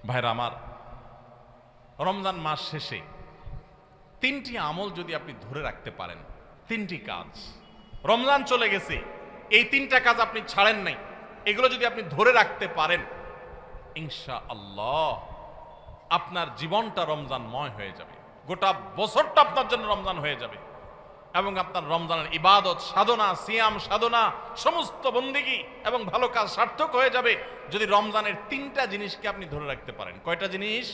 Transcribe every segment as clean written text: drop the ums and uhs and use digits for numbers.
ভাইরা আমার, রমজান মাস শেষে তিনটি আমল যদি আপনি ধরে রাখতে পারেন, তিনটি কাজ, রমজান চলে গেছে এই তিনটা কাজ আপনি ছাড়েন নাই, এগুলো যদি আপনি ধরে রাখতে পারেন, ইনশাআল্লাহ আপনার জীবনটা রমজানময় হয়ে যাবে, গোটা বছরটা আপনার জন্য রমজান হয়ে যাবে এবং আপনার রমজানের ইবাদত সাধনা, সিয়াম সাধনা, সমস্ত বন্দেগী এবং ভালো কাজ সার্থক হয়ে যাবে যদি রমজানের তিনটা জিনিসকে আপনি ধরে রাখতে পারেন। কয়টা জিনিস?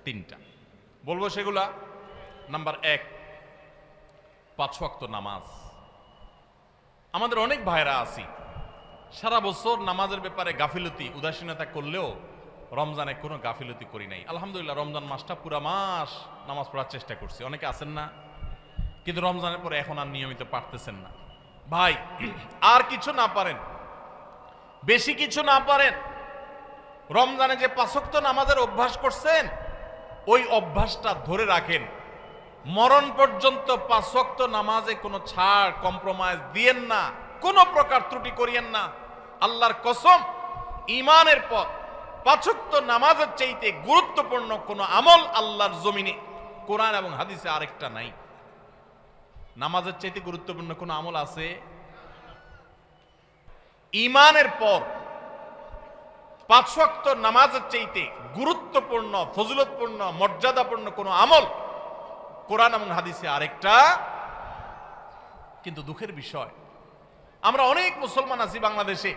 তিনটা। বলবো সেগুলা। নাম্বার 1, 5 ওয়াক্ত নামাজ। আমাদের অনেক ভাইরা আছি সারা বছর নামাজের ব্যাপারে গাফিলতি উদাসীনতা করলেও রমজানে কোনো গাফিলতি করি নাই। আলহামদুলিল্লাহ রমজান মাসটা পুরা মাস নামাজ পড়ার চেষ্টা করছি। অনেকে আছেন না, কিন্তু রমজানের পরে এখন আর নিয়মিত পারতেছেন না। ভাই, আর কিছু না পারেন, বেশি কিছু না পারেন, রমজানে যে 5 ওয়াক্ত নামাজের অভ্যাস করছেন ওই অভ্যাসটা ধরে রাখেন। মরণ পর্যন্ত 5 ওয়াক্ত নামাজে কোনো ছাড় কম্প্রোমাইজ দিয়েন না, কোনো প্রকার ত্রুটি করিয়েন না। আল্লাহর কসম, ঈমানের পর 5 ওয়াক্ত নামাজের চাইতে গুরুত্বপূর্ণ কোনো আমল আল্লাহর জমিনে কোরআন এবং হাদিসে আরেকটা নাই। নামাজের চাইতে গুরুত্বপূর্ণ কোনো আমল আছে? ঈমানের পর 5 ওয়াক্ত নামাজের চাইতে গুরুত্বপূর্ণ, ফজিলতপূর্ণ, মর্যাদাপূর্ণ কোনো আমল কোরআন এবং হাদিসে আরেকটা। কিন্তু দুঃখের বিষয়, আমরা অনেক মুসলমান আছি বাংলাদেশে,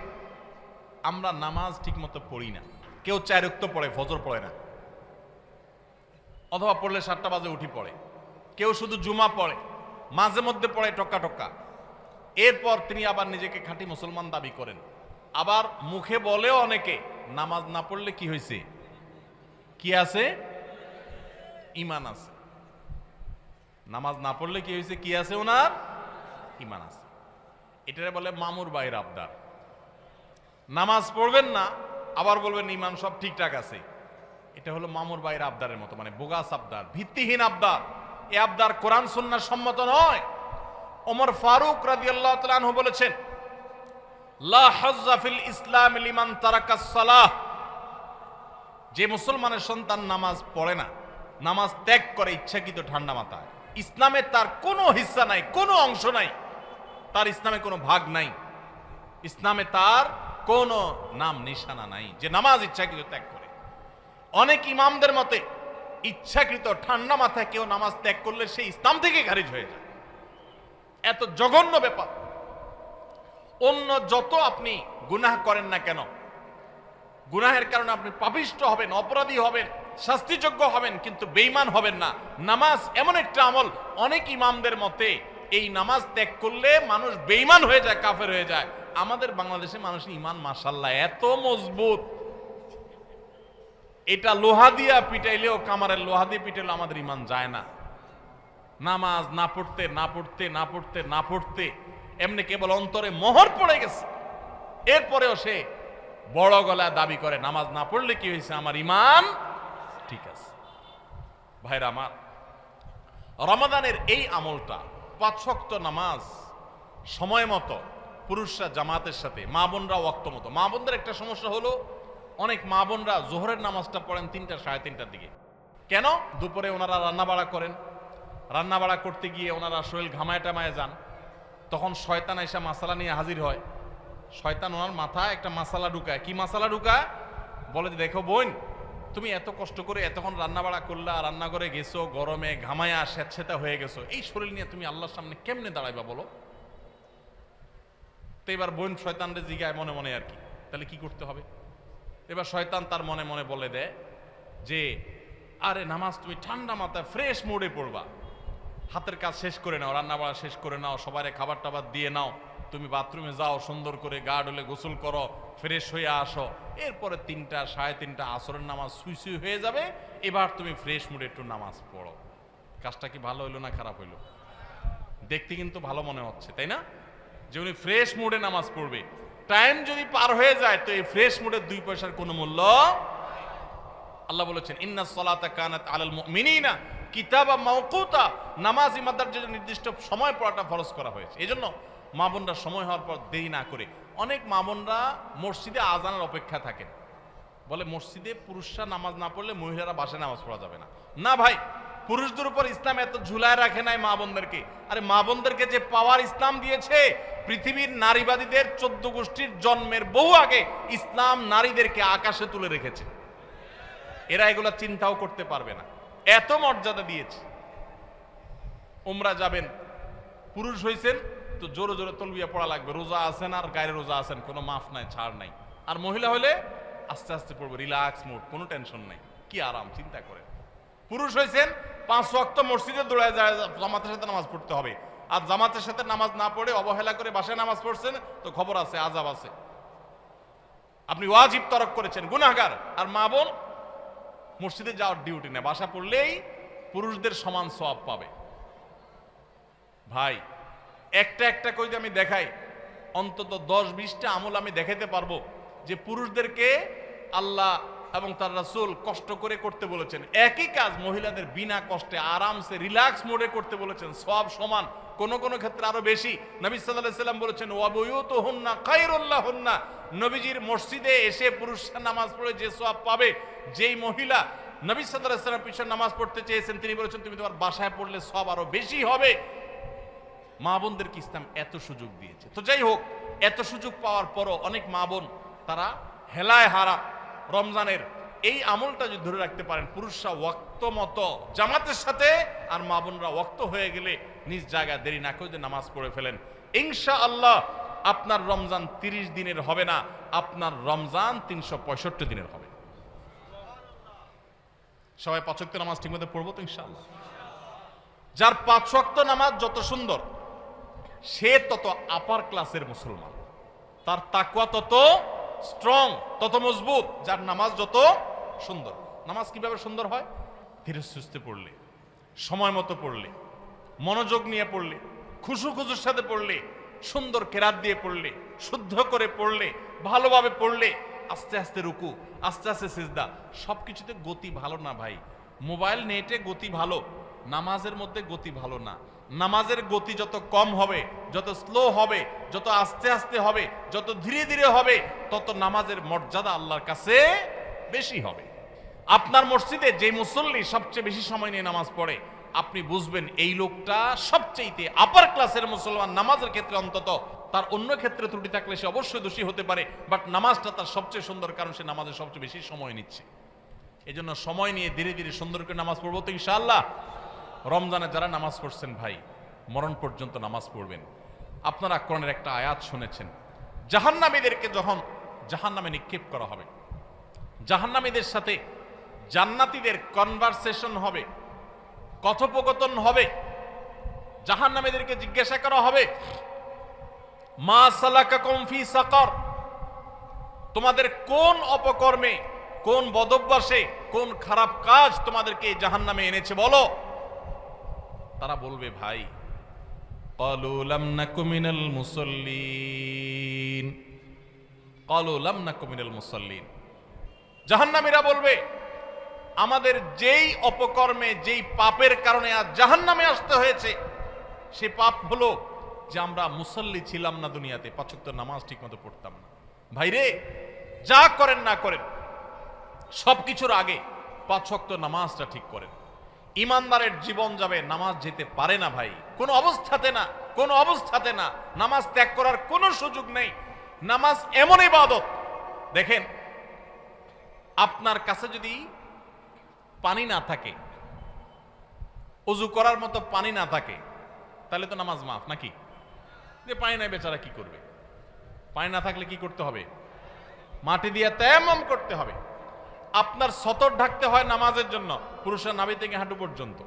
আমরা নামাজ ঠিকমতো পড়ি না। কেউ 4 ওয়াক্ত পড়ে, ফজর পড়ে না, অথবা পড়লে 7টা বাজে উঠি পড়ে। কেউ শুধু জুমা পড়ে, মাঝে মধ্যে পড়ে টক্কা টক্কা। এরপর তিনি আবার নিজেকে খাঁটি মুসলমান দাবি করেন। আবার মুখে বলেও অনেকে, নামাজ না পড়লে কি হয়েছে? কি আছে? ঈমান আছে। নামাজ না পড়লে কি হয়েছে? কি আছে? ওনার ঈমান আছে। এটারে বলে মামুর ভাইয়ের আবদার। নামাজ পড়বেন না, আবার বলবেন ঈমান সব ঠিকঠাক আছে। এটা হলো মামুর ভাইয়ের আবদারের মতো, মানে বোগাস আবদার, ভিত্তিহীন আবদার। এই আবদার কোরআন সুন্নাহ সম্মত নয়। ওমর ফারুক রাদিয়াল্লাহু তাআলা আনহু বলেছেন, লা হাজ্জা ফিল ইসলাম লিমান তারাকাস সালাহ। যে মুসলমানের সন্তান নামাজ পড়ে না, নামাজ ত্যাগ করে ইচ্ছাকৃত ঠান্ডা মাথায়, ইসলামে তার কোনো হিস্সা নাই, কোনো অংশ নাই, তার ইসলামে কোনো ভাগ নাই, ইসলামে তার কোনো নাম নিশানা নাই, যে নামাজ ইচ্ছাকৃত ত্যাগ করে। অনেক ইমামদের মতে ইচ্ছাকৃত ঠান্ডা মাথায় কেউ নামাজ ত্যাগ করলে সে ইসলাম থেকে খারিজ হয়ে যায়। এত জঘন্য ব্যাপার। অন্য যত আপনি গুনাহ করেন না কেন, গুনাহের কারণে আপনি পাপিষ্ঠ হবেন, অপরাধী হবেন, শাস্তিযোগ্য হবেন, কিন্তু বেঈমান হবেন না। নামাজ এমন একটা আমল, অনেক ইমামদের মতে এই নামাজ ত্যাগ করলে মানুষ বেঈমান হয়ে যায়, কাফের হয়ে যায়। আমাদের বাংলাদেশে মানুষের ঈমান মাশাআল্লাহ এত মজবুত, এটা লোহা দিয়া পিটাইলেও, কামারের লোহা দিয়ে পিটাইলেও আমাদের ঈমান যায় না। নামাজ না পড়তে না পড়তে না পড়তে না পড়তে এমনি কেবল অন্তরে মোহর পড়ে গেছে, এরপরেও সে বড় গলায় দাবি করে নামাজ না পড়লে কি হয়েছে, আমার ঈমান ঠিক আছে। ভাইরা আমার, রমাদানের এই আমলটা, 5 ওয়াক্ত নামাজ সময় মতো, পুরুষরা জামাতের সাথে, মা বোনরা ওয়াক্ত মতো। মা বোনদের একটা সমস্যা হলো, অনেক মা বোনরা জোহরের নামাজটা পড়েন 3টা, 3:30টার দিকে। কেন? দুপুরে ওনারা রান্না বাড়া করেন, রান্না বাড়া করতে গিয়ে ওনারা শরীর ঘামায় টামায় যান, তখন শয়তান এসে মাসালা নিয়ে হাজির হয়। শয়তান ওনার মাথায় একটা মাসালা ঢুকায়। কি মাসালা ঢুকায়? বলে যে, দেখো বোন, তুমি এত কষ্ট করে এতক্ষণ রান্না বাড়া করলা, রান্নাঘরে গেছো, গরমে ঘামায়া স্যাঁতস্যাঁতে হয়ে গেছো, এই শরীর নিয়ে তুমি আল্লাহর সামনে কেমনে দাঁড়াইবা বলো? তো এবার বোন শয়তানরে জিগায় মনে মনে আর কি, তাহলে কি করতে হবে? এবার শয়তান তার মনে মনে বলে দেয় যে, আরে নামাজ তুমি ঠান্ডা মাথায় ফ্রেশ মুডে পড়বা, হাতের কাজ শেষ করে নাও, রান্না বাড়া শেষ করে নাও, সবারে খাবার টাবার দিয়ে নাও, তুমি বাথরুমে যাও, সুন্দর করে গা ডলে গোসল করো, ফ্রেশ হয়ে আসো, এরপরে 3টা, 3:30 আসরের নামাজ সুই সুই হয়ে যাবে, এবার তুমি ফ্রেশ মুডে একটু নামাজ পড়ো। কাজটা কি ভালো হইলো না খারাপ হইলো? দেখতে কিন্তু ভালো মনে হচ্ছে, তাই না? যে উনি ফ্রেশ মুডে নামাজ পড়বে। টাইম যদি পার হয়ে যায় তো এই ফ্রেশ মুডের 2 পয়সার কোনো মূল্য। আল্লাহ বলেছেন, ইন্নাস সালাতা কানাত আলাল মুমিনিনা কিতাবা মাওকুতা। নামাজ ইমানদারদের জন্য নির্দিষ্ট সময় পড়াটা ফরজ করা হয়েছে। এজন্য মা বোনরা সময় হওয়ার পর দেরি না করে, অনেক মা বোনরা মসজিদে আজানের অপেক্ষা থাকেন, বলে মসজিদে পুরুষরা নামাজ না পড়লে মহিলারা বাসায় নামাজ পড়া যাবে না। না ভাই, পুরুষদের উপর ইসলাম এত ঝুলায় রাখে নাই মা বোনদেরকে। আরে মা বোনদেরকে যে পাওয়ার ইসলাম দিয়েছে, পৃথিবীর নারীবাদীদের 14 গোষ্ঠীর জন্মের বহু আগে ইসলাম নারীদেরকে আকাশে তুলে রেখেছে। এরা এগুলা চিন্তাও করতে পারবে না, এত মর্যাদা দিয়েছে। উমরা যাবেন, পুরুষ হইছেন তো জোরে জোরে তলবিয়া পড়া লাগবে, রোজা আছেন আর গায়ে রোজা আছেন, কোনো মাফ নাই, ছাড় নাই। আর মহিলা হলে আস্তে আস্তে পড়বে, রিল্যাক্স মুড, কোনো টেনশন নাই, কি আরাম, চিন্তা করেন। পুরুষ হয়েছেন 5 ওয়াক্ত মসজিদে দৌড়ায় যায়, জামাতের সাথে নামাজ পড়তে হবে। আর জামাতের সাথে নামাজ না পড়ে অবহেলা করে বাসায় নামাজ পড়ছেন তো খবর আছে, আযাব আছে, আপনি ওয়াজিব তরক করেছেন, গুনাহগার। আর মা বোন মসজিদে যাওয়ার ডিউটি নেই, বাসা পড়লেই পুরুষদের সমান সওয়াব পাবে। ভাই একটা একটা করে আমি দেখাই, অন্তত 10-20টা আমল আমি দেখাতে পারবো যে পুরুষদেরকে আল্লাহ এবং তার রাসূল কষ্ট করে করতে বলেছেন। একই কাজ মহিলাদের বিনা কষ্টে আরামসে রিল্যাক্স মোডে করতে বলেছেন, সব সমান, কোন কোন ক্ষেত্রে আরো বেশি। নবী সাল্লাল্লাহু আলাইহি সাল্লাম বলেছেন ওয়া বুয়ুতুহুন্না খায়রুল লাহুন্না, নবীজির মসজিদে এসে পুরুষরা নামাজ পড়ে যে সওয়াব পাবে, যেই মহিলা নবী সাল্লাল্লাহু আলাইহি সাল্লাম পিছনে নামাজ পড়তে চেয়েছেন তিনি বলেছেন তুমি তোমার বাসায় পড়লে সওয়াব আরো বেশি হবে। মা বোনদেরকে ইসলাম এত সুযোগ দিয়েছে। তো যাই হোক, এত সুযোগ পাওয়ার পরও অনেক মা বোন তারা হেলায় হারা। রমজানের এই আমলটা যদি ধরে রাখতে পারেন, পুরুষরা ওয়াক্ত মতো জামাতের সাথে আর মা বোনরা ওয়াক্ত হয়ে গেলে নিজ জায়গায় দেরি না করে নামাজ পড়ে ফেলেন, ইনশাআল্লাহ আপনার রমজান 30 দিনের হবে না, আপনার রমজান 365 দিনের হবে। সবাই 5 ওয়াক্ত নামাজ ঠিকমতো পড়বো তো ইনশাআল্লাহ। যার 5 ওয়াক্ত নামাজ যত সুন্দর, সে তত আপার ক্লাসের মুসলমান, তার তাকওয়া তত স্ট্রং, তত মজবুত। যার নামাজ যত সুন্দর। নামাজ কিভাবে সুন্দর হয়? ধীরে সুস্থে পড়লে, সময় মতো পড়লে, মনোযোগ নিয়ে পড়লে, খুশু খুশুর সাথে পড়লে, সুন্দর কেরাত দিয়ে পড়লে, শুদ্ধ করে পড়লে, ভালোভাবে পড়লে, আস্তে আস্তে রুকু, আস্তে আস্তে সিজদা, সবকিছুতে গতি ভালো না ভাই। মোবাইল নেটে গতি ভালো, নামাজের মধ্যে গতি ভালো না। নামাজের গতি যত কম হবে, যত স্লো হবে, যত আস্তে আস্তে হবে, যত ধীরে ধীরে হবে, তত নামাজের মর্যাদা আল্লাহর কাছে বেশি হবে। আপনার মসজিদে যে মুসল্লি সবচেয়ে বেশি সময় নিয়ে নামাজ পড়ে, আপনি বুঝবেন এই লোকটা সবচেয়ে আপার ক্লাসের মুসলমান নামাজের ক্ষেত্রে। অন্তত তার অন্য ক্ষেত্রে ত্রুটি থাকলে সে অবশ্যই দোষী হতে পারে, বাট নামাজটা তার সবচেয়ে সুন্দর, কারণ সে নামাজের সবচেয়ে বেশি সময় নিচ্ছে। এজন্য সময় নিয়ে ধীরে ধীরে সুন্দর করে নামাজ পড়বো তো ইনশাআল্লাহ। রমজানে যারা নামাজ পড়ছেন ভাই, মরণ পর্যন্ত নামাজ পড়বেন। আপনারা কোরআনের একটা আয়াত শুনেছেন, জাহান্নামীদেরকে যখন জাহান্নামে নিক্ষেপ করা হবে, জাহান্নামীদের সাথে জান্নাতীদের কনভারসেশন হবে, কথোপকথন হবে। জাহান্নামীদেরকে জিজ্ঞাসা করা হবে মা সালাকাকুম ফি সাকার, তোমাদের কোন অপকর্মে, কোন বদভ্যাসে, কোন খারাপ কাজ তোমাদেরকে জাহান্নামে এনেছে বলো। তারা বলবে ভাই ক্বালু লাম নাকু মিনাল মুসাল্লিন, ক্বালু লাম নাকু মিনাল মুসাল্লিন। জাহান্নামীরা বলবে আমাদের যেই অপকর্মে, যেই পাপের কারণে আজ জাহান্নামে আসতে হয়েছে, সে পাপ হলো যে আমরা মুসল্লি ছিলাম না দুনিয়াতে, 5 ওয়াক্ত নামাজ ঠিকমতো পড়তাম না। ভাইরে, যা করেন না করেন সবকিছুর আগে 5 ওয়াক্ত নামাজটা ঠিক করেন। ইমানদারের জীবন যাবে, নামাজ যেতে পারে না ভাই, কোনো অবস্থাতে না, কোনো অবস্থাতে না। নামাজ ত্যাগ করার কোনো সুযোগ নেই। নামাজ এমন ইবাদত, দেখেন আপনার কাছে যদি পানি না থাকে, ওযু করার মতো পানি না থাকে, তাহলে তো নামাজ মাফ নাকি? যে পানি নাই বেচারা কি করবে? পানি না থাকলে কি করতে হবে? মাটি দিয়ে তায়াম্মুম করতে হবে। আপনার সতর ঢাকতে হয় নামাজের জন্য, পুরুষের নাভি থেকে হাঁটু পর্যন্ত।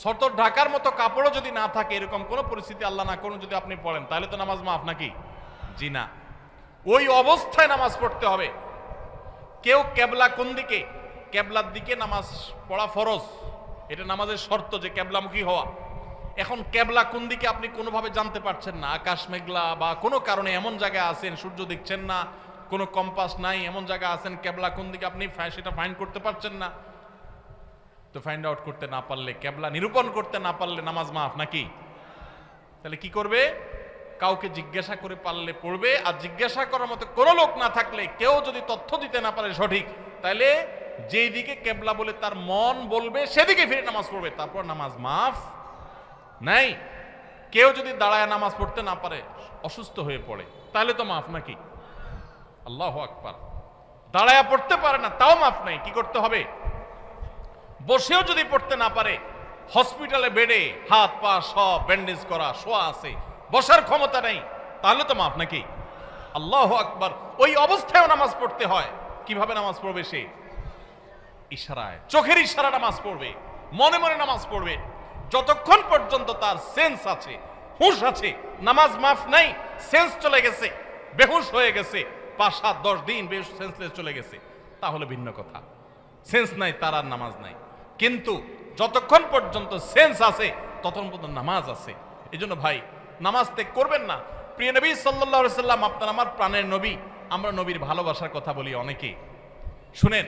সতর ঢাকার মতো কাপড়ও যদি না থাকে, এরকম কোন পরিস্থিতি আল্লাহ না করুন যদি আপনি পড়েন, তাহলে তো নামাজ মাফ নাকি? জি না। ওই অবস্থায় নামাজ পড়তে হবে। কেউ কেবলা কোন দিকে, কেবলার দিকে নামাজ পড়া ফরজ, এটা নামাজের শর্ত যে কেবলামুখী হওয়া। এখন কেবলা কোন দিকে আপনি কোনোভাবে জানতে পারছেন না, আকাশ মেঘলা বা কোনো কারণে এমন জায়গায় আছেন সূর্য দেখছেন না, কোনো কম্পাস নাই, এমন জায়গা আছেন কেবলা কোন দিকে আপনি সেটা ফাইন্ড করতে পারছেন না। তো ফাইন্ড আউট করতে না পারলে, কেবলা নিরূপণ করতে না পারলে নামাজ মাফ নাকি? তাহলে কি করবে? কাউকে জিজ্ঞাসা করে পারলে পড়বে, আর জিজ্ঞাসা করার মতো কোনো লোক না থাকলে, কেউ যদি তথ্য দিতে না পারে সঠিক, তাহলে যেই দিকে কেবলা বলে তার মন বলবে সেদিকে ফিরে নামাজ পড়বে, তারপর নামাজ মাফ নাই। কেউ যদি দাঁড়ায় নামাজ পড়তে না পারে, অসুস্থ হয়ে পড়ে, তাহলে তো মাফ নাকি? আল্লাহু আকবার। দাঁড়ায় পড়তে পারে না, তাও মাফ নাই। কি করতে হবে? বসেও যদি পড়তে না পারে, হসপিটালে বেডে হাত পা সব ব্যান্ডেজ করা, শোয়া আছে, বসার ক্ষমতা নেই, তাহলে তো মাফ নাকি? আল্লাহু আকবার। ওই অবস্থায়ও নামাজ পড়তে হয়। কিভাবে নামাজ পড়বে সে? ইশারায়, চোখের ইশারা নামাজ পড়বে, মনে মনে নামাজ পড়বে, যতক্ষণ পর্যন্ত তার সেন্স আছে, হুঁশ আছে। নামাজ মাফ নাই, সেন্স চলে গেছে, বেহুশ হয়ে গেছে, 5-7-10 দিন বেহুশ সেন্সলেস চলে গেছে, তাহলে ভিন্ন কথা। সেন্স নাই, তার আর নামাজ নাই। কিন্তু যতক্ষণ পর্যন্ত সেন্স আছে ততক্ষণ পর্যন্ত নামাজ আছে। এই জন্য ভাই, নামাজ ত্যাগ করবেন না। প্রিয় নবী সাল্লাল্লাহু আলাইহি সাল্লাম আপনার আমার প্রাণের নবী। আমরা নবীর ভালোবাসার কথা বলি অনেকে। শুনেন,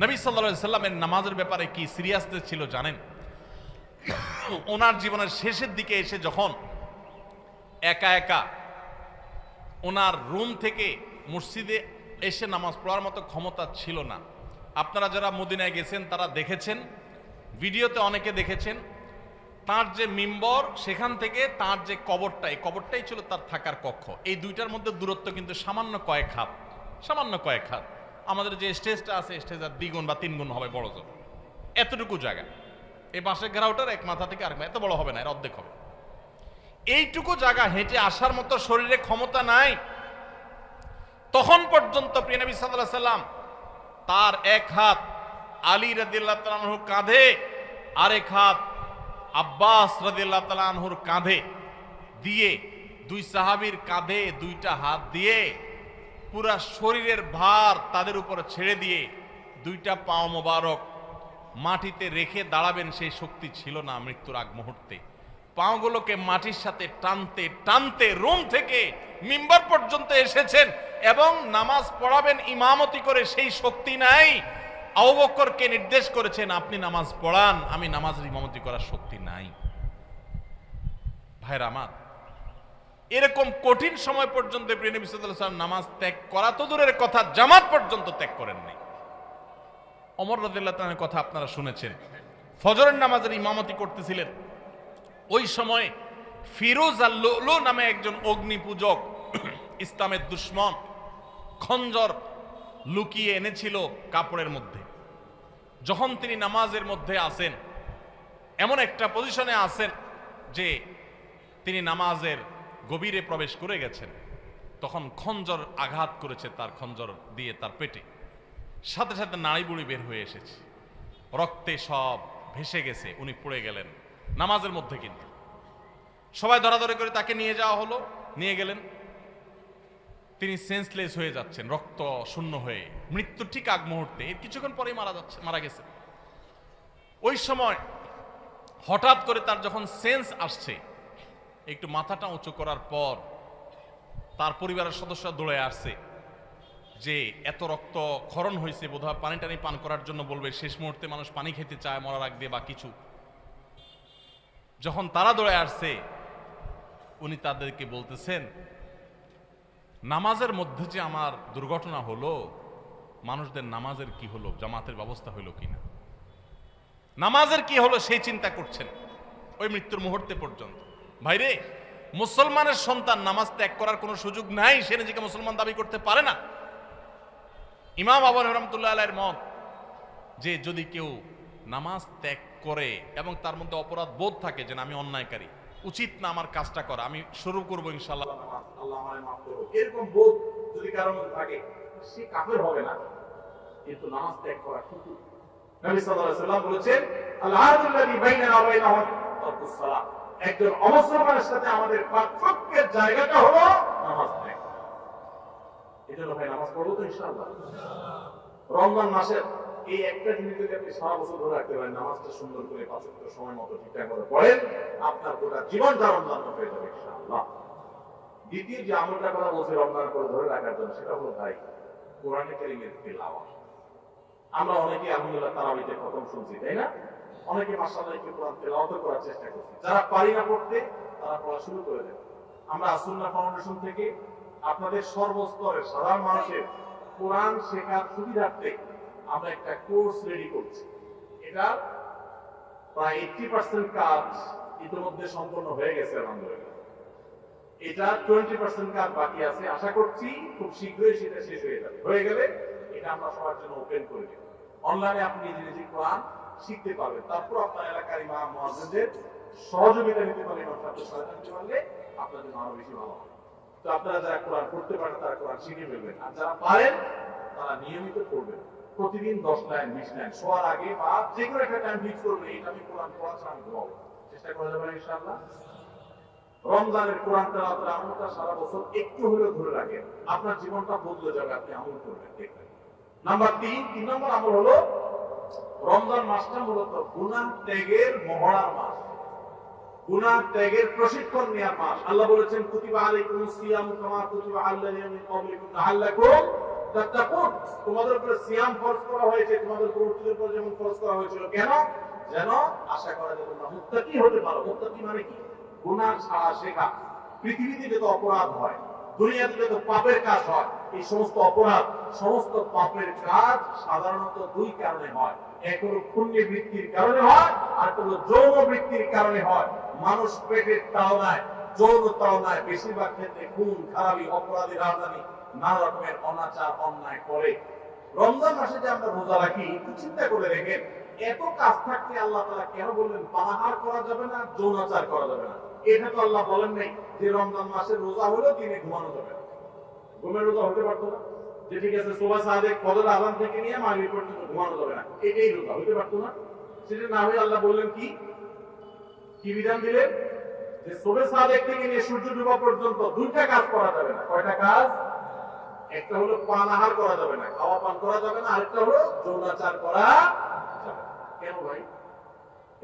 নবী সাল্লাল্লাহু আলাইহি সাল্লামের নামাজের ব্যাপারে কি সিরিয়াসনেস ছিল জানেন? ওনার জীবনের শেষের দিকে এসে যখন একা একা ওনার রুম থেকে মসজিদে এসে নামাজ পড়ার মতো ক্ষমতা ছিল না। আপনারা যারা মদিনায় গেছেন তারা দেখেছেন, ভিডিওতে অনেকে দেখেছেন, তার যে মিম্বর, সেখান থেকে তার যে কবরটা, এই কবরটাই ছিল তার থাকার কক্ষ। এই দুইটার মধ্যে দূরত্ব কিন্তু সামান্য কয়েক হাত, সামান্য কয়েক হাত। আমাদের যে স্টেজটা আছে, স্টেজের 2 গুণ বা 3 গুণ হবে বড় জোর, এতটুকু জায়গা। এই বাঁশের ঘেরাওটার এক মাথা থেকে আরেক মাথা, এত বড় হবে না, এর অর্ধেক হবে। এইটুকু জায়গা হেঁটে আসার মতো শরীরে ক্ষমতা নাই। তখন পর্যন্ত প্রিয় নবী সাল্লাল্লাহু আলাইহি সাল্লাম তার এক হাত আলী রাদিয়াল্লাহু তাআলা আনহুর কাঁধে, আরেক হাত আব্বাস রাদিয়াল্লাহু তাআলা আনহুর কাঁধে দিয়ে, 2 সাহাবীর কাঁধে 2টা হাত দিয়ে পুরা শরীরের ভার তাদের উপরে ছেড়ে দিয়ে 2টা পাও মোবারক মাটিতে রেখে দাঁড়াবেন, সেই শক্তি ছিল না মৃত্যুর আগ মুহূর্তে। পাগুলোকে মাটির সাথে টানতে টানতে রুম থেকে মিম্বার পর্যন্ত এসেছেন এবং নামাজ পড়াবেন ইমামতি করে, সেই শক্তি নাই। আবু বকরকে নির্দেশ করেছেন, আপনি নামাজ পড়ান, আমি নামাজের ইমামতি করার শক্তি নাই। ভাইরা আমার, এরকম কঠিন সময় পর্যন্ত প্রিয় নবী সাল্লাল্লাহু আলাইহি ওয়াসাল্লাম নামাজ ত্যাগ করা তো দূরের কথা, জামাত পর্যন্ত ত্যাগ করেন নাই। ওমর রাদিয়াল্লাহু তাআলার কথা আপনারা শুনেছেন, ফজরের নামাজের ইমামতি করতেছিলেন। ওই সময় ফিরোজ আল লুলু নামে একজন অগ্নি পূজক, ইসলামের দুশ্মন, খঞ্জর লুকিয়ে এনেছিল কাপড়ের মধ্যে। যখন তিনি নামাজের মধ্যে আসেন, এমন একটা পজিশনে আসেন যে তিনি নামাজের গভীরে প্রবেশ করে গেছেন, তখন খঞ্জর আঘাত করেছে তার খঞ্জর দিয়ে তার পেটে। সাথে সাথে নাড়ি বুড়ি বের হয়ে এসেছে, রক্তে সব ভেসে গেছে, উনি পড়ে গেলেন নামাজের মধ্যে। কিন্তু সবাই ধরাধরি করে তাকে নিয়ে যাওয়া হলো, নিয়ে গেলেন। তিনি সেন্সলেস হয়ে যাচ্ছেন, রক্ত শূন্য হয়ে, মৃত্যুর ঠিক আগ মুহূর্তে, এর কিছুক্ষণ পরেই মারা গেছে। ওই সময় হঠাৎ করে তার যখন সেন্স আসছে, একটু মাথাটা উঁচু করার পর তার পরিবারের সদস্যরা দৌড়ে আসছে যে এত রক্ত ক্ষরণ হয়েছে, বোধহয় পানি টানি পান করার জন্য বলবে, শেষ মুহূর্তে মানুষ পানি খেতে চায় মরার আগ দিয়ে বা কিছু। যখন তারা দৌড়ে আসছে, উনি তাদেরকে বলতেছেন, নামাজের মধ্যে যে আমার দুর্ঘটনা হলো, মানুষদের নামাজের কি হলো, জামাতের ব্যবস্থা হইল কিনা, নামাজের কি হলো সেই চিন্তা করছেন ওই মৃত্যুর মুহূর্তে পর্যন্ত। ভাইরে, মুসলমানের সন্তান নামাজ ত্যাগ করার কোনো সুযোগ নাই, সে নিজেকে মুসলমান দাবি করতে পারে না। ইমাম আবু হানিফা রাহমাতুল্লাহ আলাইহির মত যে যদি কেউ নামাজ ত্যাগ করে এবং তার মধ্যে অপরাধ বোধ থাকে যে আমি অন্যায়কারী, উচিত না আমার কাজটা করা, আমি শুরু করবো ইনশাআল্লাহ, আল্লাহ আমায় মাফ করুন, এরকম বোধ যদি কারোর মধ্যে থাকে, সে কাফের হবে না, কিন্তু নামাজ ত্যাগ করা ঠিক। নবী সাল্লাল্লাহু আলাইহি ওয়াসাল্লাম বলেছেন, আল আহাদুল্লাযী বাইনানা ওয়া বাইনাহুম তারকুস সালাত, একজন অমুসলমানের সাথে আমাদের পার্থক্যের জায়গাটা হলো নামাজ ত্যাগ। এজন্য ভাই নামাজ পড়বো তো ইনশাআল্লাহ। রমজান মাসের এই একটা জিনিস যদি আপনি সারা বছর ধরে রাখতে পারেন, নামাজটা সুন্দর করে 5 ওয়াক্ত সময় মতো ঠিকঠাক মতো পড়েন, আপনার গোটা জীবনটা রমজান হয়ে যাবে ইনশাআল্লাহ। দ্বিতীয় যে আমলটা কথা বলছে রমজান করে ধরে রাখার জন্য, সেটা হলো ভাই কোরআনে কারীমের তিলাওয়াত। আমরা অনেকে আলহামদুলিল্লাহ তারাবিতে খতম শুনছি, তাই না? অনেকে মাশাআল্লাহ একটু কোরআন তেলাওয়াত করার চেষ্টা করছি। যারা পারি না পড়তে, তারা পড়া শুরু করে দেন। আমরা সুন্নাহ ফাউন্ডেশন থেকে আপনাদের সর্বস্তরের সাধারণ মানুষের কোরআন শেখার সুবিধার্থে আমরা একটা কোর্স রেডি করছি। এটা প্রায় 80% কাজ ইতিমধ্যে সম্পন্ন হয়ে গেছে আলহামদুলিল্লাহ। এটা 20% কাজ বাকি আছে। আশা করছি খুব শীঘ্রই সেটা শেষ হয়ে যাবে। হয়ে গেলে এটা আমরা সবার জন্য ওপেন করে দেব। অনলাইনে আপনি নিজে নিজে কোরআন শিখতে পারবেন। তারপর আপনার এলাকার ইমাম মুয়াজ্জিনদের সহযোগিতা নিতে পারলে, ইমাম সাহেবদের সহায়তা নিতে পারলে আপনার জন্য আরো বেশি ভালো হবে। তো আপনারা যারা কোরআন পড়তে পারেন তারা কোরআন শিখে ফেলবেন, আর যারা পারেন তারা নিয়মিত পড়বেন। প্রতিদিন 10 লাইন 20 লাইন শোয়ার আগে বা যে কোনো একটা টাইম ফিক্স করবেন, এটা আমি কোরআন পড়া ছাড়া আমি ঘুমাবো। চেষ্টা করা যাবে না ইনশাআল্লাহ। রমজানের কোরআন তেলাওয়াতের আমলটা সারা বছর একটু হলেও ধরে রাখেন, আপনার জীবনটা বদলে যাবে। আপনি আমল করবেন, দেখবেন। নাম্বার 3 নম্বর আমল হলো রমজান মাসটা মূলত গুনাহ ত্যাগের মহড়ার মাস, গুনাহ ত্যাগের প্রশিক্ষণ নেওয়ার মাস। আল্লাহ বলেছেন কুতিবা আলাইকুমুস সিয়াম কামা কুতিবা আলাল্লাযিনা মিন ক্বাবলিকুম লাআল্লাকুম তাত্তাকুন। তোমাদের উপর সিয়াম ফরজ করা হয়েছে, তোমাদের পূর্বপুরুষদের উপর যেমন ফরজ করা হয়েছিল। কেন? যেন আশা করা যায় তোমরা মুত্তাকি হতে পারো। মুত্তাকি মানে কি? গুনাহ ছাড়া শেখা। পৃথিবীতে যত অপরাধ হয়, দুনিয়াতে যত পাপের কাজ হয়, এই সমস্ত অপরাধ, সমস্ত পাপের কাজ সাধারণত দুই কারণে হয়। এক হলো পুণ্যে বৃত্তির কারণে হয়, আর হলো যৌন বৃত্তির কারণে হয়। মানুষ পেটের তাড়নায়, যৌন তাড়নায় বেশিরভাগ ক্ষেত্রে খুন খারাপি, অপরাধী, রাজধানী, নানা রকমের অনাচার অন্যায় করে। রমজান মাসে যে আমরা রোজা রাখি, একটু চিন্তা করে দেখেন, এত কাজ থাকতে আল্লাহ তাআলা কেন বললেন পানাহার করা যাবে না, যৌনাচার করা যাবে না? এটা তো আল্লাহ বলেন নাই যে রমজান মাসের রোজা হলো দিনে ঘুমানো যাবে না। ঘুমের রোজা হতে পারতো না? যে ঠিক আছে সুবহ সাদেক ফজর আযান থেকে নিয়ে মাগরিব পর্যন্ত ঘুমানো যাবে না, এটাই রোজা হতে পারতো না? সেটা না হয়ে আল্লাহ বললেন কি কি বিধান দিলেন? যে সুবহ সাদেক থেকে নিয়ে সূর্য ডোবা পর্যন্ত দুইটা কাজ করা যাবে না। কয়টা কাজ? একটা হলো পানাহার করা যাবে না, খাওয়া পান করা যাবে না, আরেকটা হলো যৌনাচার করা যাবে না। কেন ভাই?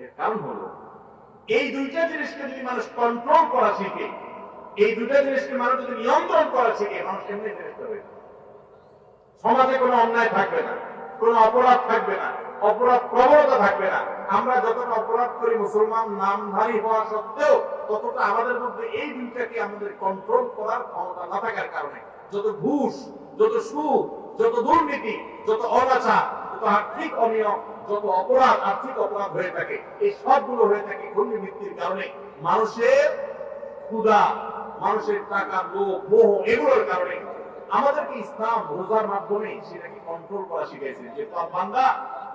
এর কারণ হলো এই দুইটা জিনিসকে যদি মানুষ কন্ট্রোল করা শিখে, এই দুইটা জিনিসকে মানুষ যদি নিয়ন্ত্রণ করা শিখে, মানুষ এমনি ফেরেশতা হয়ে যাবে। সমাজে কোনো অন্যায় থাকবে না, কোনো অপরাধ থাকবে না, অপরাধ প্রবণতা থাকবে না। আমরা যতটা অপরাধ করি মুসলমান নামধারী হওয়া সত্ত্বেও, ততটা আমাদের মধ্যে এই দুইটাকে আমাদের কন্ট্রোল করার ক্ষমতা না থাকার কারণে যত ঘুষ, যত সুদ, যত দুর্নীতি, যত অনাচার, যত আর্থিক অনিয়ম, যত অপরাধ, আর্থিক অপরাধ হয়ে থাকে, এই সবগুলো হয়ে থাকে দুর্নীতির কারণে। মানুষের ক্ষুধা, মানুষের টাকা, লোভ, মোহ, এগুলোর কারণে। আমাদেরকে ইসলাম রোজার মাধ্যমে সেটাকে কন্ট্রোল করা শিখাইছে যে বান্দা,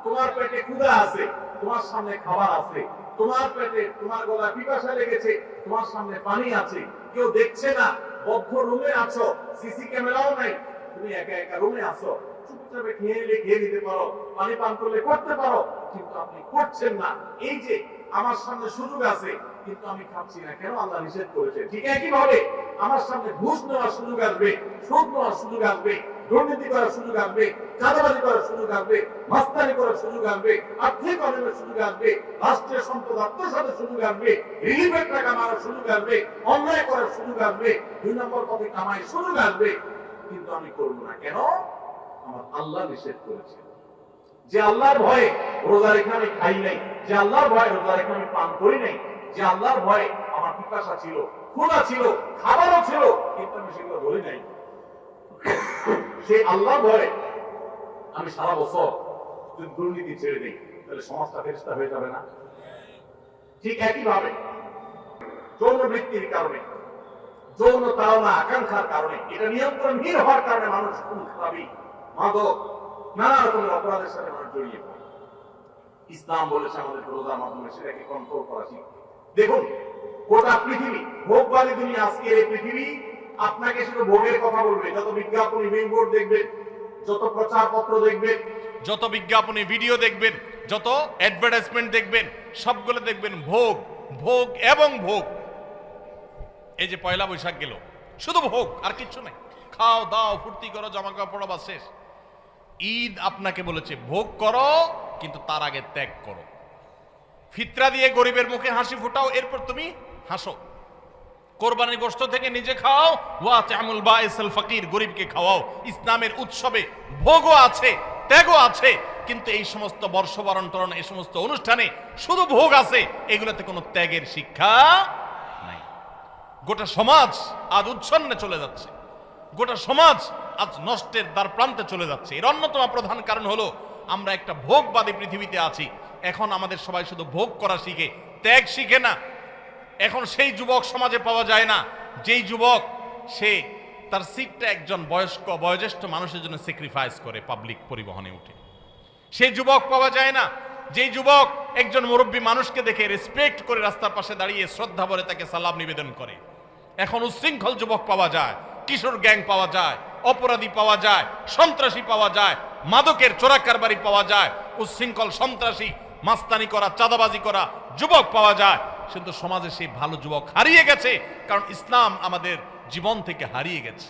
তোমার পেটে ক্ষুধা আছে, তোমার সামনে খাবার আছে, তোমার পেটে, তোমার গলায় পিপাসা লেগেছে, তোমার সামনে পানি আছে, কেউ দেখছে না, বদ্ধ রুমে আছো, সিসি ক্যামেরাও নাই, তুমি একা একা রুমে আছো, চুপচাপে খেয়ে নিলে খেয়ে নিতে পারো, পানি পান করলে করতে পারো, কিন্তু আপনি করছেন না। এই যে আমার সামনে সুযোগ আছে কিন্তু আমি খাচ্ছি না, কেন? আল্লাহ নিষেধ করেছে। ঠিক একইভাবে আমার সামনে ঘুষ নেওয়ার সুযোগ আসবে, সুদ নেওয়ার সুযোগ আসবে, দুর্নীতি করার সুযোগ আসবে, চাঁদাবাজি করার সুযোগ আসবে, মাস্তানি করার সুযোগ আসবে, আর্থিক অনিয়মের সুযোগ আসবে, রাষ্ট্রের সম্পদ আত্মসাতের সুযোগ আসবে, রিলিফের টাকা মারার সুযোগ আসবে, অন্যায় করার সুযোগ আসবে, 2 নম্বর পথে কামাই সুযোগ আসবে, কিন্তু আমি করব না। কেন? আমার আল্লাহ নিষেধ করেছে। যে আল্লাহর ভয়ে রোজা রেখে আমি খাই নাই, যে আল্লাহর ভয়ে রোজা রেখে আমি পান করি নাই, যে আল্লাহর ভয়ে আমার পিপাসা ছিল, ক্ষুধা ছিল, খাবারও ছিল, কিন্তু আমি সেগুলো বলি নাই, সেই আল্লাহর ভয়ে আমি সারা বছর যদি দুর্নীতি ছেড়ে দিই, তাহলে সমাজটা ফেরেশতা হয়ে যাবে না? ঠিক একইভাবে যৌন বৃত্তির কারণে, যৌন তাড়না আকাঙ্ক্ষার কারণে, এটা নিয়ন্ত্রণহীন হওয়ার কারণে মানুষ খুন খারাপি, মাদক, নানা রকমের অপরাধের সাথে মানুষ জড়িয়ে পড়ে। ইসলাম বলেছে আমাদের রোজার মাধ্যমে সেটাকে কন্ট্রোল করা শিখতে। দেখুন, গোটা পৃথিবী, ভোগবাদী দুনিয়া, আজকে এই পৃথিবী আপনাকে শুধু ভোগের কথা বলবে। যত বিজ্ঞাপনী বিলবোর্ড দেখবেন, যত প্রচার পত্র দেখবেন, যত বিজ্ঞাপনী ভিডিও দেখবেন, যত অ্যাডভার্টাইজমেন্ট দেখবেন, সবগুলো দেখবেন ভোগ, ভোগ এবং ভোগ। এই যে পয়লা বৈশাখ গেল, শুধু ভোগ আর কিচ্ছু নাই। খাও দাও, ফুর্তি করো, জামা কাপড় পরো, বাস শেষ। ঈদ আপনাকে বলেছে ভোগ করো, কিন্তু তার আগে ত্যাগ করো। ফিতরা দিয়ে গরিবের মুখে হাসি ফুটাও, এরপর তুমি হাসো। কোরবানির গোশত থেকে নিজে খাও, ওয়া তা'মুল বাইসুল ফকির, গরিবকে খাওয়াও। ইসলামের উৎসবে ভোগও আছে, ত্যাগও আছে, কিন্তু এই সমস্ত বর্ষবরণ তরণ, এই সমস্ত অনুষ্ঠানে শুধু ভোগ আছে, এগুলোতে কোনো ত্যাগের শিক্ষা নাই। গোটা সমাজ আজ উচ্ছন্নে চলে যাচ্ছে, গোটা সমাজ আজ নষ্টের দ্বার প্রান্তে চলে যাচ্ছে। এর অন্যতম প্রধান কারণ হলো আমরা একটা ভোগবাদী পৃথিবীতে আছি। এখন আমাদের সবাই শুধু ভোগ করা শিখে, ত্যাগ শিখে না। এখন সেই যুবক সমাজে পাওয়া যায় না যেই যুবক সে তার সিটটা একজন বয়োজ্যেষ্ঠ মানুষের জন্য স্যাক্রিফাইস করে পাবলিক পরিবহনে উঠে। সেই যুবক পাওয়া যায় না যেই যুবক একজন মুরব্বী মানুষকে দেখে রেসপেক্ট করে রাস্তার পাশে দাঁড়িয়ে শ্রদ্ধা ভরে তাকে সালাম নিবেদন করে। এখন উচ্ছৃঙ্খল যুবক পাওয়া যায়, কিশোর গ্যাং পাওয়া যায়, অপরাধী পাওয়া যায়, সন্ত্রাসী পাওয়া যায়, মাদকের চোরা কারবারি পাওয়া যায়, উচ্ছৃঙ্খল সন্ত্রাসী মাস্তানি করা চাঁদাবাজি করা যুবক পাওয়া যায়। কিন্তু সমাজে সেই ভালো যুবক হারিয়ে গেছে, কারণ ইসলাম আমাদের জীবন থেকে হারিয়ে গেছে।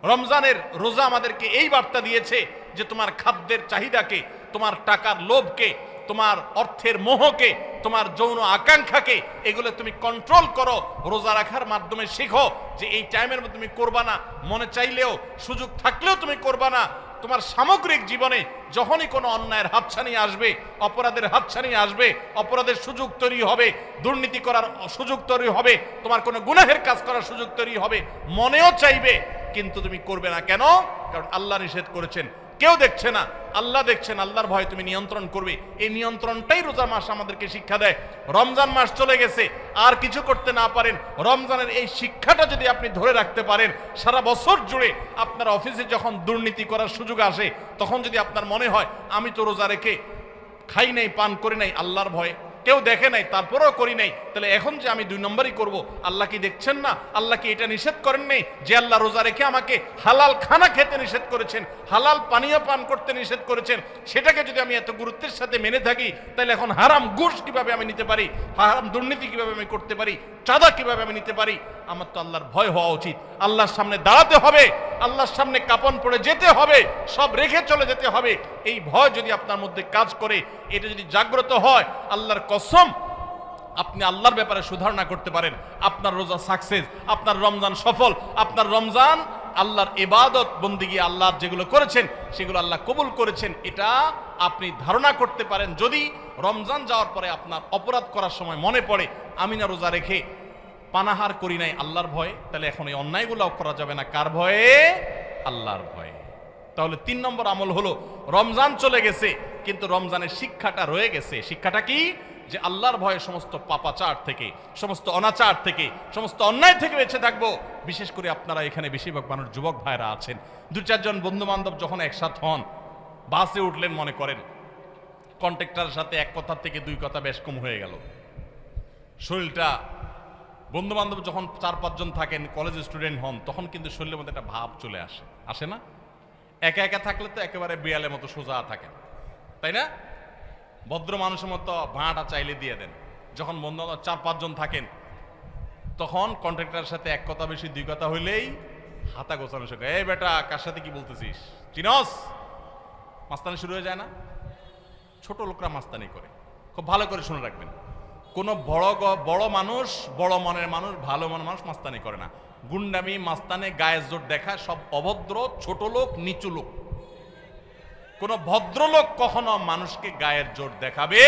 রমজানের রোজা আমাদেরকে এই বার্তা দিয়েছে যে তোমার খাদ্যের চাহিদাকে, তোমার টাকার লোভকে, তোমার অর্থের মোহকে, তোমার যৌন আকাঙ্ক্ষাকে, এগুলো তুমি কন্ট্রোল করো। রোজা রাখার মাধ্যমে শেখো যে এই টাইমের মধ্যে তুমি করবা না, মনে চাইলেও সুযোগ থাকলেও তুমি করবা না। তোমার সামগ্রিক জীবনে যখনই কোনো অন্যায়ের হাতছানি আসবে, অপরাধের হাতছানি আসবে, অপরাধের সুযোগ তৈরি হবে, দুর্নীতি করার সুযোগ তৈরি হবে, তোমার কোনো গুনাহের কাজ করার সুযোগ তৈরি হবে, মনেও চাইবে কিন্তু তুমি করবে না। কেন? কারণ আল্লাহ নিষেধ করেছেন, কেউ দেখছে না, আল্লাহ দেখছেন। আল্লাহর ভয়ে তুমি নিয়ন্ত্রণ করবে। এই নিয়ন্ত্রণটাই রোজা মাস আমাদেরকে শিক্ষা দেয়। রমজান মাস চলে গেছে, আর কিছু করতে না পারেন, রমজানের এই শিক্ষাটা যদি আপনি ধরে রাখতে পারেন, সারা বছর জুড়ে আপনার অফিসে যখন দুর্নীতি করার সুযোগ আসে, তখন যদি আপনার মনে হয় আমি তো রোজা রেখে খাই নাই, পান করি নাই, আল্লাহর ভয়ে কেউ দেখে নাই তারপরেও করি নাই, তাহলে এখন যে আমি 2 নম্বরই করব, আল্লাহ কি দেখছেন না? আল্লাহ কি এটা নিষেধ করেন নাই যে আল্লাহ রোজা রেখে আমাকে হালাল খানা খেতে নিষেধ করেছেন, হালাল পানীয় পান করতে নিষেধ করেছেন? সেটাকে যদি আমি এত গুরুত্বের সাথে মেনে থাকি, তাহলে এখন হারাম ঘুষ কিভাবে আমি নিতে পারি, হারাম দুর্নীতি কিভাবে আমি করতে পারি, চাঁদা কিভাবে আমি নিতে পারি? আমার তো আল্লাহর ভয় হওয়া উচিত। আল্লাহর সামনে দাঁড়াতে হবে, আল্লাহর সামনে কাপন পড়ে যেতে হবে, সব রেখে চলে যেতে হবে। এই ভয় যদি আপনার মধ্যে কাজ করে, এটা যদি জাগ্রত হয়, আল্লাহর কসম আপনি আল্লাহর ব্যাপারে সুধারণা করতে পারেন, আপনার রোজা সাকসেস, আপনার রমজান সফল, আপনার রমজান আল্লাহর ইবাদত বন্দিগি, আল্লাহ যেগুলো করেছেন সেগুলো আল্লাহ কবুল করেছেন, এটা আপনি ধারণা করতে পারেন। যদি রমজান যাওয়ার পরে আপনার অপরাধ করার সময় মনে পড়ে আমি না রোজা রেখে পানাহার করি নাই আল্লাহর ভয়ে, তাহলে এখন এই অন্যায়গুলোও করা যাবে না। কার ভয়ে? আল্লাহর ভয়ে। তাহলে 3 নম্বর আমল হলো, রমজান চলে গেছে কিন্তু রমজানের শিক্ষাটা রয়ে গেছে। শিক্ষাটা কি? যে আল্লাহর ভয়ে সমস্ত পাপাচার থেকে, সমস্ত অনাচার থেকে, সমস্ত অন্যায় থেকে বেঁচে থাকবো। বিশেষ করে আপনারা এখানে বেশিরভাগ মানুষ যুবক ভাইরা আছেন, 2-4 জন বন্ধু বান্ধব যখন একসাথ হন, বাসে উঠলেন, মনে করেন কন্ট্রাক্টরের সাথে 1 কথা থেকে 2 কথা বেশ কম হয়ে গেল, শরীরটা, বন্ধু বান্ধব যখন 4-5 জন থাকেন, কলেজ স্টুডেন্ট হন, তখন কিন্তু শরীরের মধ্যে একটা ভাব চলে আসে, আসে না? একা একা থাকলে তো একেবারে বিড়ালের মতো সোজা থাকেন, তাই না? ভদ্র মানুষের মতো ভাঁটা চাইলে দিয়ে দেন। যখন বন্ধু 4-5 জন থাকেন, তখন কন্ট্রাক্টরের সাথে 1 কথা বেশি 2 কথা হইলেই হাতা গোছানো শেখে, এই বেটা কার সাথে কি বলতেছিস, চিনস? মাস্তানি শুরু হয়ে যায় না? ছোট লোকরা মাস্তানি করে, খুব ভালো করে শুনে রাখবেন। কোনো বড় মানুষ, বড় মনের মানুষ, ভালো মনের মানুষ মাস্তানি করে না। গুন্ডামি, মাস্তানি, গায়ের জোর দেখা সব অভদ্র, ছোট লোক, নিচু লোক। কোন ভদ্রলোক কখনো মানুষকে গায়ের জোর দেখাবে?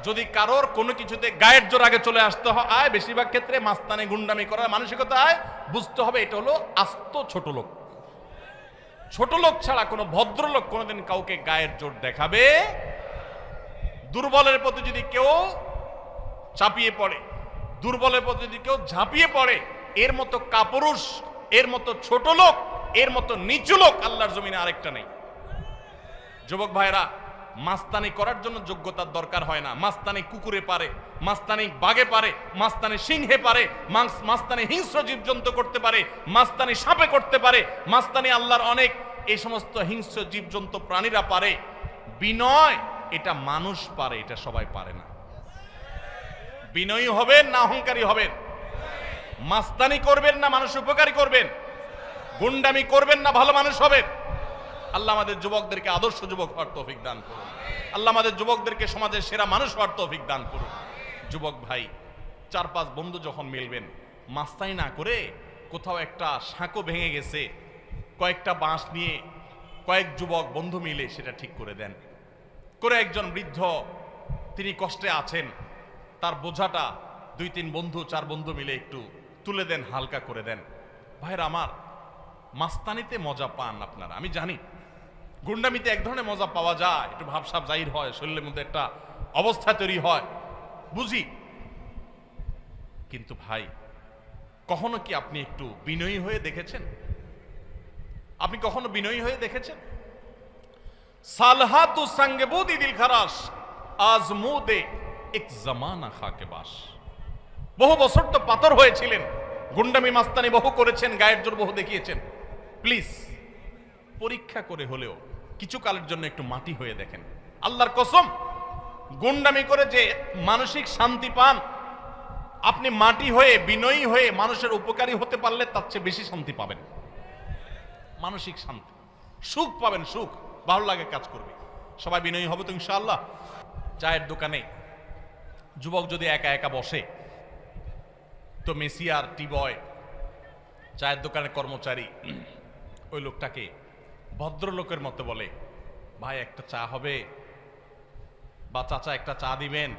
যদি কারোর কোনো কিছুতে গায়ের জোর আগে চলে আসতে হয়, বেশিরভাগ ক্ষেত্রে মাস্তানি গুন্ডামি করার মানসিকতায়, বুঝতে হবে এটা হলো আস্ত ছোট লোক। ছোট লোক ছাড়া কোনো ভদ্রলোক কোনোদিন কাউকে গায়ের জোর দেখাবে। দুর্বলের প্রতি যদি কেউ চাপিয়ে পড়ে, দুর্বলের প্রতি যদি কেউ ঝাঁপিয়ে পড়ে, এর মতো কাপুরুষ, এর মতো ছোট লোক, এর মতো নিচু লোক আল্লাহর জমিনে আরেকটা নেই। যুবক ভাইরা, মাস্তানি করার জন্য যোগ্যতার দরকার হয় না। মাস্তানি কুকুরে পারে, মাস্তানি বাঘে পারে, মাস্তানি সিংহে পারে, মাস্তানি হিংস্র জীবজন্তু করতে পারে, মাস্তানি সাপে করতে পারে, মাস্তানি আল্লাহর অনেক এই সমস্ত হিংস্র জীবজন্তু প্রাণীরা পারে। বিনয় এটা মানুষ পারে, এটা সবাই পারে না। বিনয়ী হবেন না অহংকারী হবেন? মাস্তানি করবেন না মানুষ উপকারী করবেন? গুন্ডামি করবেন না ভালো মানুষ হবেন? আল্লাহ আমাদের যুবকদেরকে আদর্শ যুবক হওয়ার তৌফিক দান করুন। আল্লাহ আমাদের যুবকদেরকে সমাজের সেরা মানুষ হওয়ার তৌফিক দান করুন। যুবক ভাই, 4-5 বন্ধু যখন মিলবেন, মাস্তানি না করে কোথাও একটা সাঁকো ভেঙে গেছে, কয়েকটা বাঁশ নিয়ে কয়েক যুবক বন্ধু মিলে সেটা ঠিক করে দেন। করে একজন বৃদ্ধ, তিনি কষ্টে আছেন, তার বোঝাটা 2-3 বন্ধু 4 বন্ধু মিলে একটু তুলে দেন, হালকা করে দেন। ভাইরা আমার, মাস্তানিতে মজা পান আপনারা, আমি জানি। গুন্ডামিতে এক ধরনের মজা পাওয়া যায়, একটু ভাবসাব জাহির হয়, শরীরের মধ্যে একটা অবস্থা তৈরি হয়, বুঝি। কিন্তু ভাই, কখনো কি আপনি একটু বিনয়ী হয়ে দেখেছেন? আপনি কখনো বিনয়ী হয়ে দেখেছেন? সালহাতু সঙ্গে বুদি দিল খারাস আজমুদে এক জামানা খাকে বাস। বহু বছর তো পাথর হয়েছিলেন, গুন্ডামি মাস্তানি বহু করেছেন, গায়ের জোর বহু দেখিয়েছেন। প্লিজ পরীক্ষা করে হলেও কিছু কালের জন্য একটু মাটি হয়ে দেখেন। আল্লাহর কসম, গুন্ডামি করে যে মানসিক শান্তি পান, আপনি মাটি হয়ে বিনয়ী হয়ে মানুষের উপকারী হতে পারলে তার চেয়ে বেশি শান্তি পাবেন। মানসিক শান্তি, সুখ পাবেন, সুখ, ভালো লাগে, কাজ করবে। সবাই বিনয়ী হবে তো ইনশাআল্লাহ। চায়ের দোকানে যুবক যদি একা একা বসে, তো মেসিয়ার টি বয়, চায়ের দোকানের কর্মচারী ওই লোকটাকে ভদ্রলোকের মতো বলে, ভাই একটা চা হবে, বা চাচা একটা চা দিবেন।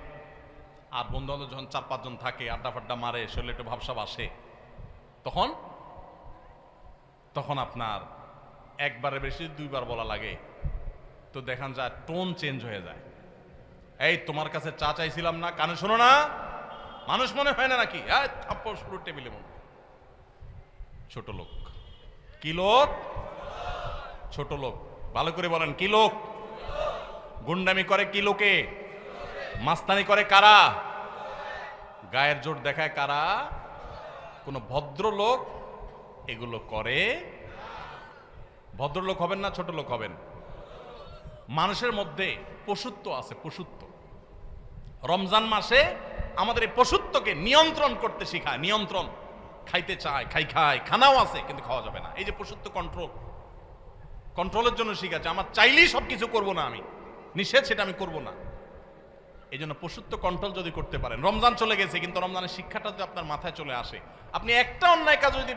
আর বন্ধু বান্ধব যখন 4-5 জন থাকে, আড্ডা ফাড্ডা মারে, শরীরে একটু ভাবসাব আসে, তখন আপনার একবারে বেশি 2বার বলা লাগে, তো দেখান যায় টোন চেঞ্জ হয়ে যায়। এই তোমার কাছে চা চাইছিলাম না, কানে শোনো না, মানুষ মনে হয় না নাকি? থাপ্পড় শুরু টেবিলে মনে। ছোট লোক। কি লোক? ছোট লোক। ভালো করে বলেন, কি লোক? গুন্ডামি করে কি লোকে? মাস্তানি করে কারা? গায়ের জোর দেখায় কারা? কোন ভদ্রলোক এগুলো করে? ভদ্রলোক হবেন না ছোট লোক হবেন? মানুষের মধ্যে পশুত্ব আছে, পশুত্ব। রমজান মাসে আমাদের এই পশুত্বকে নিয়ন্ত্রণ করতে শেখায়। নিয়ন্ত্রণ, খাইতে চায়, খাই, খানাও আছে কিন্তু খাওয়া যাবে না। এই যে পশুত্ব, কন্ট্রোলের জন্য শিখাচ্ছে। আমার চাইলেই সবকিছু করবো না, আমি নিষেধ সেটা আমি করবো না। এই জন্য পশুত্ব কন্ট্রোল যদি করতে পারেন, রমজান চলে গেছে কিন্তু রমজানের শিক্ষাটা যদি আপনার মাথায় চলে আসে, আপনি একটা অন্যায় কাজ যদি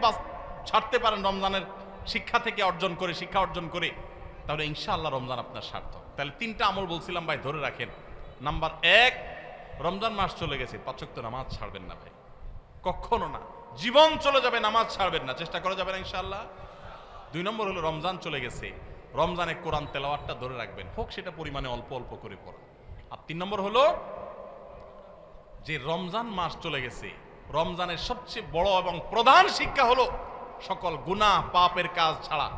ছাড়তে পারেন রমজানের শিক্ষা থেকে শিক্ষা অর্জন করে, তাহলে ইনশাআল্লাহ রমজান আপনার সার্থক। তাহলে 3টা আমল বলছিলাম ভাই, ধরে রাখেন। নাম্বার 1, রমজান মাস চলে গেছে, 5 ওয়াক্ত নামাজ ছাড়বেন না ভাই, কখনো না। জীবন চলে যাবে, নামাজ ছাড়বেন না, চেষ্টা করা যাবে না ইনশাআল্লাহ। 2 নম্বর হলো রমজান চলে গেছে, রমজানে কোরআন তেলাওয়াতটা ধরে রাখবেন, হোক সেটা পরিমাণে অল্প অল্প করে পড়া। আর 3 নম্বর হলো যে রমজান মাস চলে গেছে, রমজানের সবচেয়ে বড় এবং প্রধান শিক্ষা হলো সকল গুনাহ পাপের কাজ ছাড়া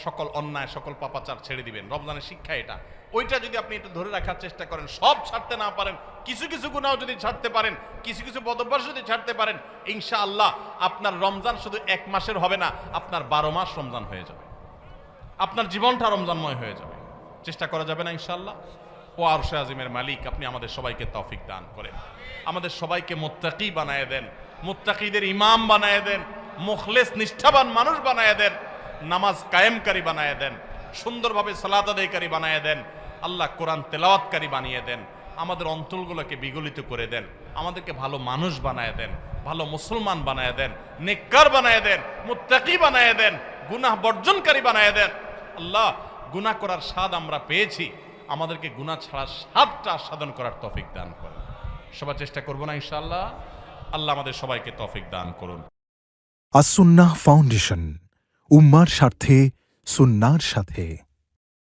সকল অন্যায়, সকল পাপাচার ছেড়ে দিবেন। রমজানের শিক্ষা এটা। ওইটা যদি আপনি একটু ধরে রাখার চেষ্টা করেন, সব ছাড়তে না পারেন, কিছু কিছু গুনাহ যদি ছাড়তে পারেন, কিছু কিছু বদভ্যাস যদি ছাড়তে পারেন, ইনশাআল্লাহ আপনার রমজান শুধু 1 মাসের হবে না, আপনার 12 মাস রমজান হয়ে যাবে, আপনার জীবনটা রমজানময় হয়ে যাবে। চেষ্টা করা যাবে না ইনশাআল্লাহ। ও আরশে আজিমের মালিক, আপনি আমাদের সবাইকে তৌফিক দান করেন, আমাদের সবাইকে মুত্তাকি বানায় দেন, মুত্তাকিদের ইমাম বানায় দেন, মুখলেস নিষ্ঠাবান মানুষ বানায় দেন, নামাজ কায়েমকারী বানায় দেন, সুন্দরভাবে সালাত আদায়কারী বানায় দেন, আল্লাহ কোরআন তেলাওয়াতকারী বানিয়ে দেন, আমাদের অন্তরগুলোকে বিগলিত করে দেন, আমাদেরকে ভালো মানুষ বানায় দেন, ভালো মুসলমান বানায় দেন, নেককার বানায় দেন, মুত্তাকি বানায় দেন, গুনাহ বর্জনকারী বানায় দেন। আল্লাহ, গুনাহ করার স্বাদ আমরা পেয়েছি, আমাদেরকে গুনাহ ছাড়ার স্বাদটা আস্বাদন করার তৌফিক দান করুন। সবাই চেষ্টা করব না ইনশাআল্লাহ। আল্লাহ আমাদের সবাইকে তৌফিক দান করুন। আস-সুন্নাহ ফাউন্ডেশন, উম্মার স্বার্থে সুন্নাহর সাথে।